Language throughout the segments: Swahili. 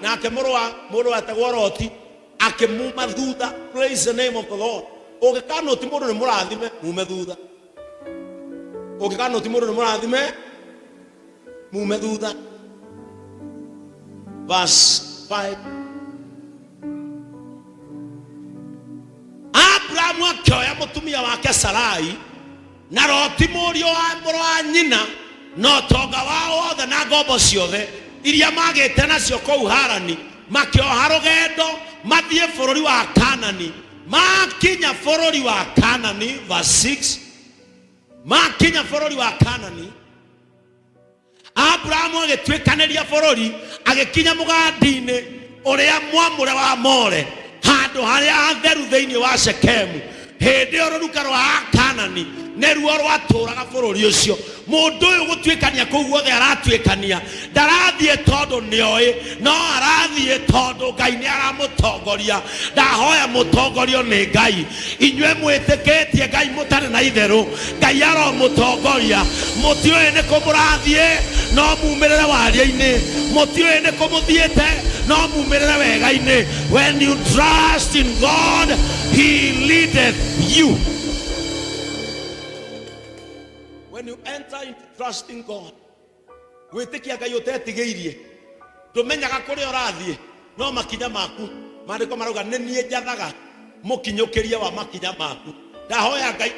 nake mũrũ atagwo Roti akĩmuma thutha. Praise the name of the Lord. Ũngĩkana ti mũndũ nĩ mũrathime mume thutha. Ũngĩkana ti mũndũ nĩ mũrathime mume thutha. Verse 5. Abrahamu akĩoya mũtumia wake Sarai na Roti mũriũ wa mũrũ wa nyina no tonga wao wothe na ngombo ciothe iria magĩte nacio kũu Harani, makĩoha rũgendo mathiĩ bũrũri wa Kanani. Makinya bũrũri wa Kanani, verse 6. Makinya bũrũri wa Kanani, Abrahamu agĩtuĩkanĩria bũrũri, agĩkinya mũgandi-inĩ ũrĩa mwamũre wa More, handũ harĩa hatheru thĩinĩ wa Shekemu. Hĩndĩ ĩyo rũruka rwa Kanani nĩruo rwatũraga bũrũri ũcio. Mũndũ ũyũ gũtuĩkania kũu guothe aratuĩkania ndarathiĩ tondũ nĩoĩ, no arathiĩ tondũ Ngai nĩ aramũtongoria. Ndahoya mũtongorio nĩ Ngai. Inyuĩ mwĩtĩkĩtie Ngai mũtarĩ na itherũ, Ngai aromũtongoria. Mũtiũĩ nĩ kũmũrathiĩ no mumĩrĩre waria-inĩ, mũtiũĩ nĩ kũmũthiĩte no mumĩrĩre wega-inĩ. When you trust in God, He leadeth you. When you enter into trusting God, wĩtĩkia Ngai ũtetigĩirie, ndũmenyaga kũrĩa ũrathiĩ, no makinya maku maandĩko marauga nĩ niĩ njathaga mũkinyũkĩrie wa makinya maku. Ndahoya Ngai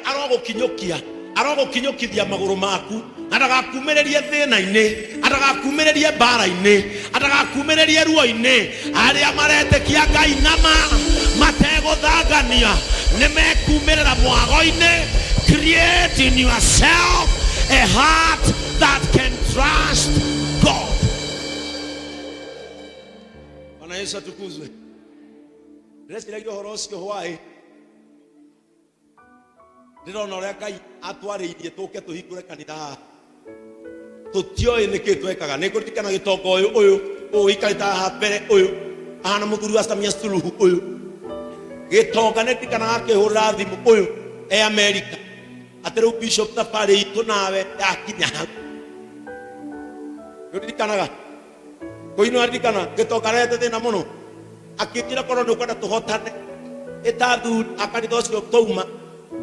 arogũkinyũkithia magũrũ maku, ndagakumĩrĩrie thĩna-inĩ, ndagakumĩrĩrie mbara-inĩ, ndagakumĩrĩrie ruo-inĩ. Arĩa maretĩkia Ngai nama mategũthangania nĩmekumĩrĩra mwago-inĩ. Create in yourself a heart that can trust God. Bwana Yesu atukuzwe. Ndĩreciria ũhoro ũcio hwaĩ, ndĩrona ũrĩa Ngai atwarĩirie tũke tũhingũre kanitha haha. Tũtiũĩ nĩkĩ twekaga. Nĩngũririkana gĩtonga ũyũ ũikarĩte haha mbere, ũyũ ahana mũthuri wa Samia Suluhu. Ũyũ gĩtonga nĩndirikanaga akĩhũrĩra thimũ, ũyũ America, atĩ rĩu Bishop thabarĩ itũ nawe yakinya hau. Nĩndirikanaga kũinũririkana gĩtonga rete thĩna mũno, akĩnjĩra korwo nĩũkwenda tũhotane ĩtathu akanitha ũcio twauma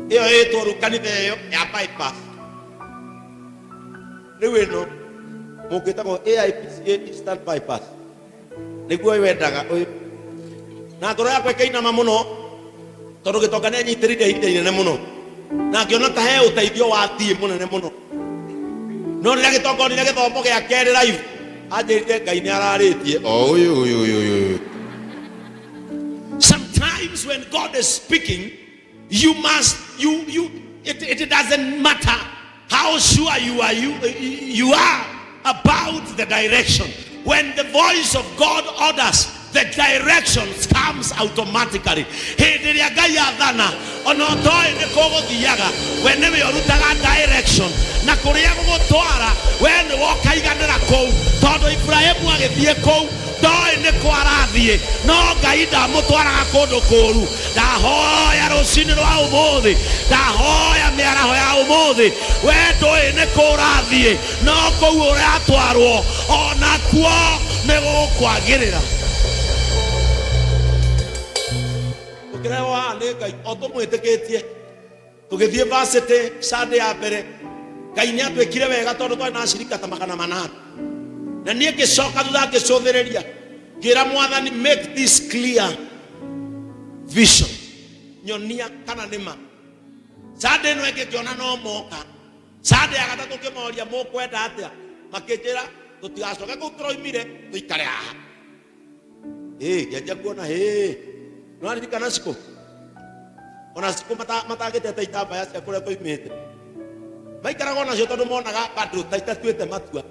ĩyo ĩtwo rĩu kanitha ĩyo ya bypass. Rĩu ĩno mũngĩtagwo AIPCA Eastern Bypass nĩguo wendaga ũyũ, na ngoro yakwa ĩkĩinama mũno tondũ gĩtonga nĩanyitĩrĩire ihinda inene mũno, na ngĩona ta he ũteithio wa thiĩ mũnene mũno. No rĩrĩa gĩtonga onire gĩthomo gĩa kerĩ live, anjĩrire Ngai nĩ ararĩtie ũyũ. Sometimes when God is speaking, it doesn't matter how sure you are about the direction. When the voice of God orders, the direction comes automatically. Hĩndĩ ĩrĩa Ngai athana, ona ũtoĩ nĩ kũgũthiaga, we nĩwe ũrutaga direction, na kũrĩa gũgũtwara we nĩ wokaiganĩra kũu. Tondũ Ibrahimu agĩthiĩ kũu ndoĩ nĩ kwarathiĩ, no Ngai ndamũtwaraga kũndũ kũũru. Ndahoya rũcinĩ rwa ũmũthĩ, ndahoya mĩaraho ya ũmũthĩ, we ndũĩ nĩ kũrathiĩ, no kũu ũratwarwo onakuo nĩ gũkwagĩrĩra. Ũkĩrehwo haha nĩ Ngai o tũmwĩtĩkĩtie. Tũgĩthiĩ varsity Sunday ya mbere, Ngai nĩ atwĩkire wega tondũ twarĩ na acirika ta 800. Na niĩ ngĩcoka thutha ngĩcũthĩrĩria, ngĩra Mwathani, make this clear vision, nyonia kana nĩma. Sunday ĩno ĩngĩ ngĩona no moka. Sunday ya gatatũ ngĩmoria mũkwenda atĩa, makĩnjĩra tũtigacoke kũu tũroimire tũikare haha. Ngĩanjia kuona no aririkana Cikũ, ona Cikũ matagĩtete itambaya cia kũrĩa tũimĩte, maikaraga nacio tondũ monaga bado ta itatuĩte matua.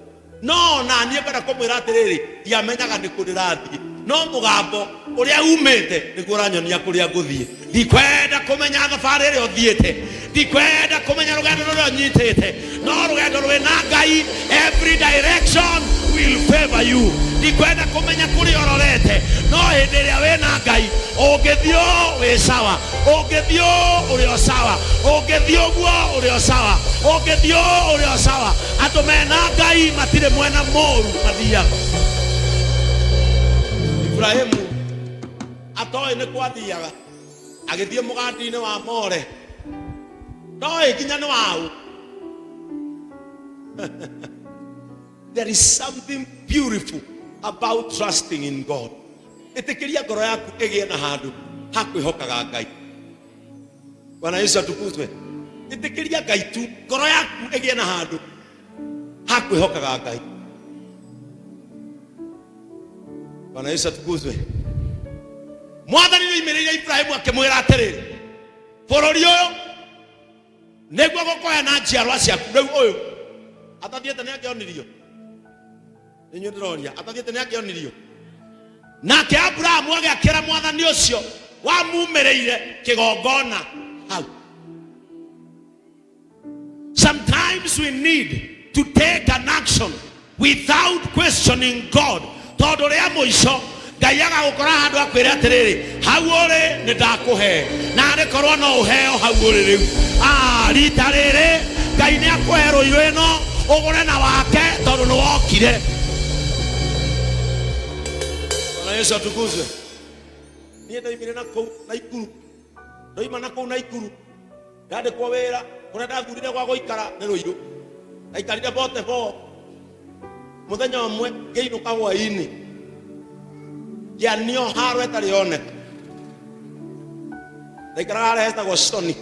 No na niĩ ngwenda kũmwĩra atĩrĩrĩ, ndiamenyaga nĩ kũ ndĩrathiĩ, no mũgambo ũrĩa umĩte nĩguo ũranyonia kũrĩa ngũthiĩ. Ndikwenda kũmenya thabarĩ ĩrĩa ũthiĩte, ndikwenda kũmenya rũgendo rũrĩa ũnyitĩte, no rũgendo rwĩna Ngai, every direction will favor you. Ndikwenda kũmenya kũrĩa ũrorete, no hĩndĩ ĩrĩa wĩna Ngai, ũngĩthiĩ wĩ sawa, ũngĩthiĩ ũrĩ o sawa, ũngĩthiĩ ũguo ũrĩ o sawa, ũngĩthiĩ ũrĩ o sawa. Andũ mena Ngai matirĩ mwena mũũru mathiaga. Ibrahimu atoe ne kwathiaga agithie mugandi-ini wa more ndoe nginya ni wau. There is something beautiful about trusting in God. Itikiria ngoro yaku igie na handu hakwihokaga Ngai. Bwana Yesu atukuzwe. Itikiria Ngai tu, ngoro yaku igie na handu hakwihokaga Ngai. Bwana Yesu atukuzwe. Mwathani ni imereire Ibrahimu akimwira atiriri, bururi uyu niguo gukoya na njiarwa ciaku. Riu uyu atathiete ni akionirio, ninyu ndiroria atathiete ni akionirio. Nake Abrahamu agiakira mwathani ucio wamumereire kigongona hau. Sometimes we need to take an action without questioning God. Tondu ria muico Ngai agagukora handu akwire atiriri, hau uri ni ndakuhe na arikorwo no uheo hau uri riu. Rita riri Ngai ni akuhe ruiru ino ugure na wake tondu ni wokire. Bwana Yesu atukuzwe. Nie ndaimire na kou na ikuru, ndoima na kou na ikuru, ndandikwo wira kuria ndathurire gwa guikara ni Ruiru. Ndaikarire bote bo muthenya umwe ngiinuka hwaini ngianio haro etari oneka. Ndaikara haria hetagwo Stoni.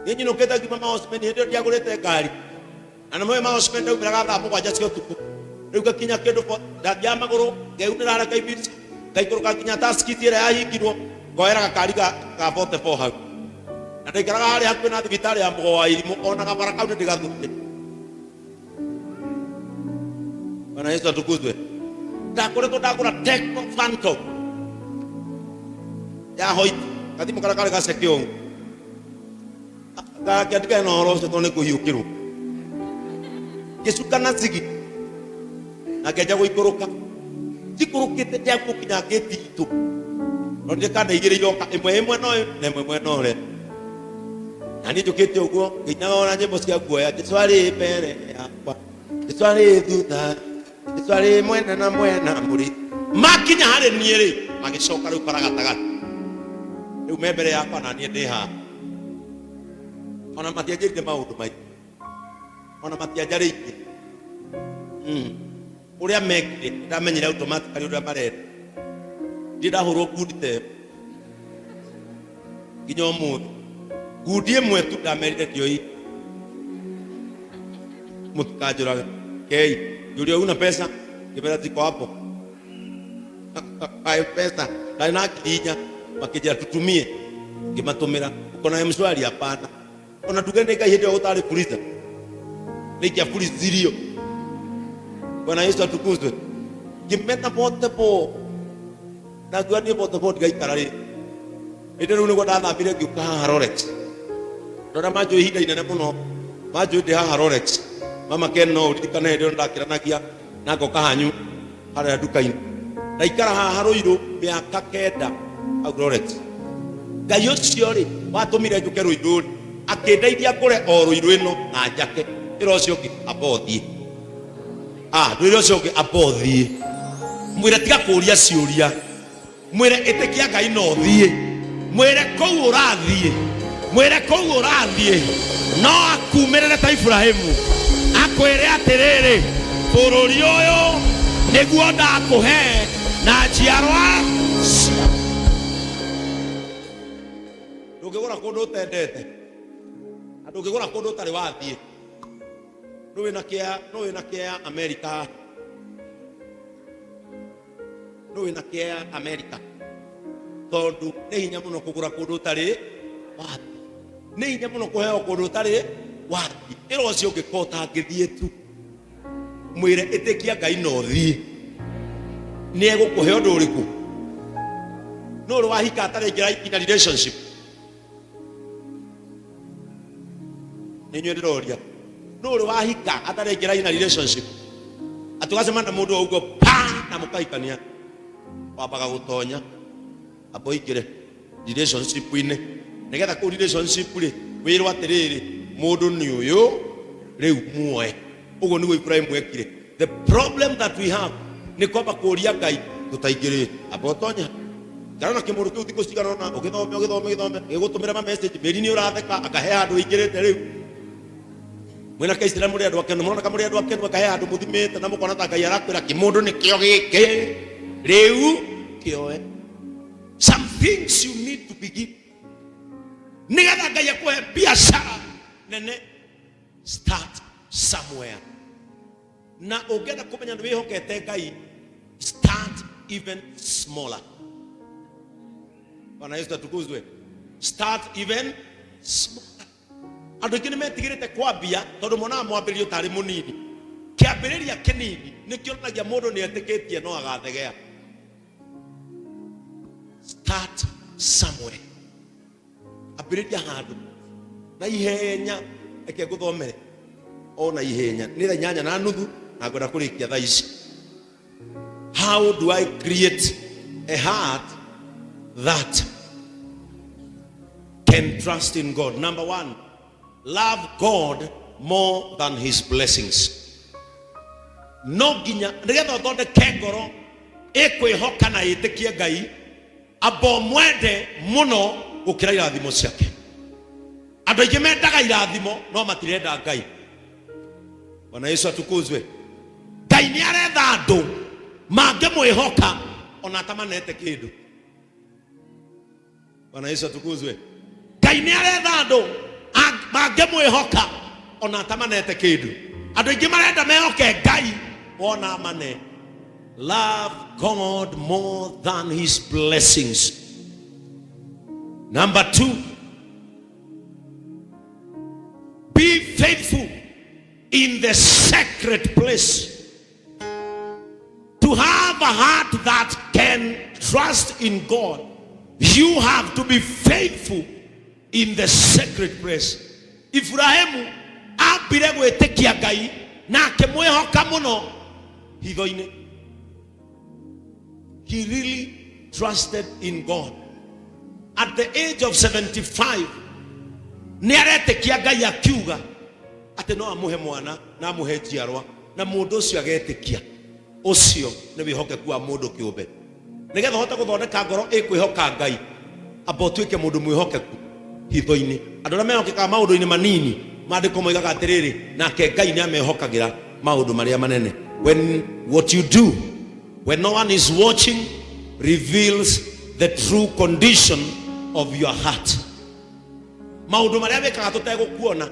Ngiinukite ngiuma maosmeni hindi ndiagurite ngari na nimwe maosmeni ndaumiraga thaa mugwanja cia utuku. Riu ngakinya kindu ndathiaga maguru ngeunira haria Kaibirisi ngaikuruka nginya taskiti iria yahingirwo ngoera gakari ga bote bo hau na ndaikaraga haria hakuhi na thibitari ya Mbogo wa Irimu ona gabara kau ndigathurire. Bwana Yesu atukuzwe. Ndakoretwo ndagura Tecno Phantom ya hoiti kathimo karia kari gaceke ũũ ngakiandika ĩno horo ũcio tondũ nĩ kũhiũkĩrwo ngĩcuka na zigi na ngenja gũikũrũka njikũrũkĩte ndiagũkinya ngĩti itũ no ndĩkandaigĩrĩire oka ĩmwe mwena ũyũ na ĩmwe mwena ũrĩa na niĩ njũkĩte ũguo ngĩinaga ona nyĩmbo cia guoya Jesũ arĩ mbere yakwa, Jesũ arĩ thutha, Jesũ arĩ mwena na mwena mũrĩ. Makinya harĩ niĩ rĩ magĩcoka rĩu bara gatagatĩ rĩu me mbere yakwa na niĩ ndĩ haha. Ona matianjĩrire maũndũ maingĩ, ona matianjarĩirie ũrĩa mekire ndamenyire automatically ũrĩa marenda. Ndĩrahũrwo ngundi ta ĩyo nginya ũmũthĩ. Ngundi ĩmwe tu ndamerire ndioi mũtikanjũraga kei yule una pesa kibera ziko hapo hayo pesa na Nginya makija tutumie ngimatumira uko na mshwari hapana. Ona tugende kai hedi utari kuliza nikia polisi zilio. Bwana Yesu atukuzwe. Kimeta pote po na gwani pote po gaikarari ite rune kwa ndathambire ngiuka Rolex ndona majo ihinda inene muno majo ndi haha Rolex mama Kenno uririkana hĩndĩ ĩyo ndakĩranagia na ngoka hanyu harĩa nduka-inĩ ndaikara haha Ruiru mĩaka 9 hau Rolex. Ngai ũcio rĩ watũmire njũke Ruiru rĩ akĩndeithia ngũre o Ruiru ĩno na njake ĩro ũcio ũngĩ abothie Ruiru ũcio ũngĩ abothie mwĩre tiga kũũria ciũria mwĩre ĩtĩkia Ngai no thiĩ mwĩre kũu ũrathiĩ mwĩre kũu ũrathiĩ no akumĩrĩre ta Ibrahimu akwĩre atĩrĩrĩ bũrũri ũyũ nĩguo ndakũhe na njiarwa. Ndũngĩgũra kũndũ ũtendete na ndũngĩgũra kũndũ ũtarĩ wathiĩ. Nũ wĩna kĩa Amerika, nũ wĩna kĩa Amerika tondũ nĩ hinya mũno kũgũra kũndũ ũtarĩ wathiĩ, nĩ hinya mũno kũheo kũndũ ũtarĩ wathiĩ. Ĩro ũcio ũngĩkorwo ũtangĩthiĩ tu mwĩre ĩtĩkia Ngai no thiĩ nĩ egũkũhe ũndũ ũrĩkũ. Nũ ũrĩ wahika atarĩ ingĩra relationship nĩ inyuĩ ndĩroria. Nũ ũrĩ wahika atarĩ ingĩra relationship atũgacema na mũndũ ũguo pa na mũkahikania wambaga gũtonya abo ingĩre relationship-inĩ nĩgetha kũu relationship rĩ wĩrwo atĩrĩrĩ mũndũ nĩ ũyũ rĩu muoe. Ũguo nĩguo Ibrahimu ekire. The problem that we have ni kwamba kũria Ngai tutaigire abotonya kana kimundu kiu thiko cigana na ugithome gigutumira ma message meri ni uratheka akahe andu igirite riu mwina ka Islamu ri andu akenu murona kamuri andu akenu akahe andu muthimite na mukona ta Ngai arakwira kimundu ni kio giki riu kioe. Some things you need to begin nigetha Ngai akuhe biashara nene. Start somewhere. Na ugenda kumenya ndu wihokete Ngai, start even smaller. Bwana Yesu atukuzwe. Start even smaller. Andu ingĩ nĩmetigĩrĩte kwambia tondũ mona mwambĩrĩrio tarĩ mũnini. Kĩambĩrĩria kĩnini nĩkĩonagia mũndũ nĩetĩkĩtie no agathegea. Start somewhere. Ambĩrĩria handũ na ihenya. Eke nguthomere ona ihenya ni thaa 8:30 na ngwenda kurikia thaa ici. How do I create a heart that can trust in God? Number 1, love God more than his blessings. No nginya nigetha uthondeke ngoro ikwihoka na itikie Ngai abo mwende muno gukira irathimo ciake. Andu aingĩ mendaga irathimo no matirenda Ngai. Bwana Yesu atukuzwe. Ngai nĩ aretha andu mangĩmwĩhoka ona atamanete kĩndũ. Bwana Yesu atukuzwe. Ngai nĩ aretha andu mangĩmwĩhoka ona atamanete kĩndũ. Andu aingĩ marenda mehoke Ngai ona amane. Love God more than his blessings. Number 2, be faithful in the sacred place. To have a heart that can trust in God, you have to be faithful in the sacred place. Ibrahimu ambire gwĩtĩkia Ngai na akĩmwĩhoka mũno hitho-inĩ. He really trusted in God. At the age of 75, ni aretĩkia Ngai akiuga atĩ no amuhe mwana na amuhe njiarwa na mũndũ ũcio agetĩkia. Ũcio nĩ wĩhokeku wa mũndũ kĩũmbe. Nĩgetha ũhote gũthondeka ngoro ĩkwĩhoka Ngai, amba ũtuĩke mũndũ mwĩhokeku hitho-inĩ. Andũ arĩa mehokekaga maũndũ-inĩ manini, maandĩko moigaga atĩrĩrĩ, nake Ngai nĩ amehokagĩra maũndũ marĩa manene. When what you do when no one is watching reveals the true condition of your heart. Maundu maria wekaga tutegũkuona.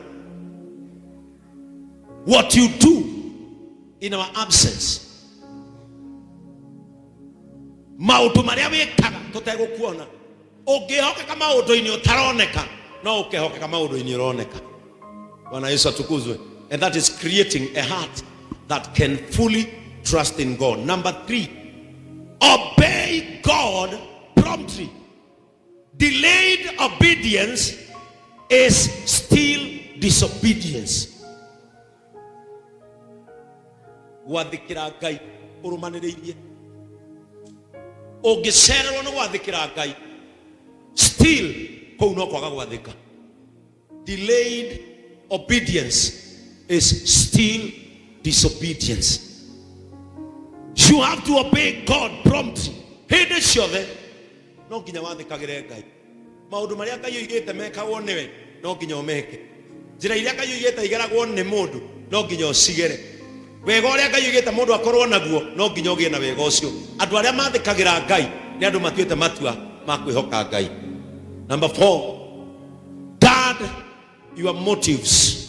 What you do in our absence. Maundu maria wekaga tutegũkuona. Ũngĩhokeka maundu-inĩ ũtaroneka, no ũkĩhokeka maundu-inĩ ũroneka. Bwana Yesu atukuzwe. And that is creating a heart that can fully trust in God. Number 3, obey God promptly. Delayed obedience is still disobedience. Wathikira Ngai urumaniririe. Ũngĩcererwo nĩ gwathĩkĩra Ngai, still kũu no kwaga gwathĩka. Delayed obedience is still disobedience. You have to obey God promptly. Hĩndĩ ciothe no nginya wathĩkagĩre Ngai. Maũndũ marĩa Ngai oigĩte mekagwo nĩwe no nginya ũmeke. Njĩra iria Ngai oigĩte igeragwo nĩ mũndũ no nginya ũcigere. Wega ũrĩa Ngai oigĩte mũndũ akorwo naguo no nginya ũgĩe na wega ũcio. Andũ arĩa mathĩkagĩra Ngai nĩ andũ matuĩte matua ma kwĩhoka Ngai. Number 4, guard your motives.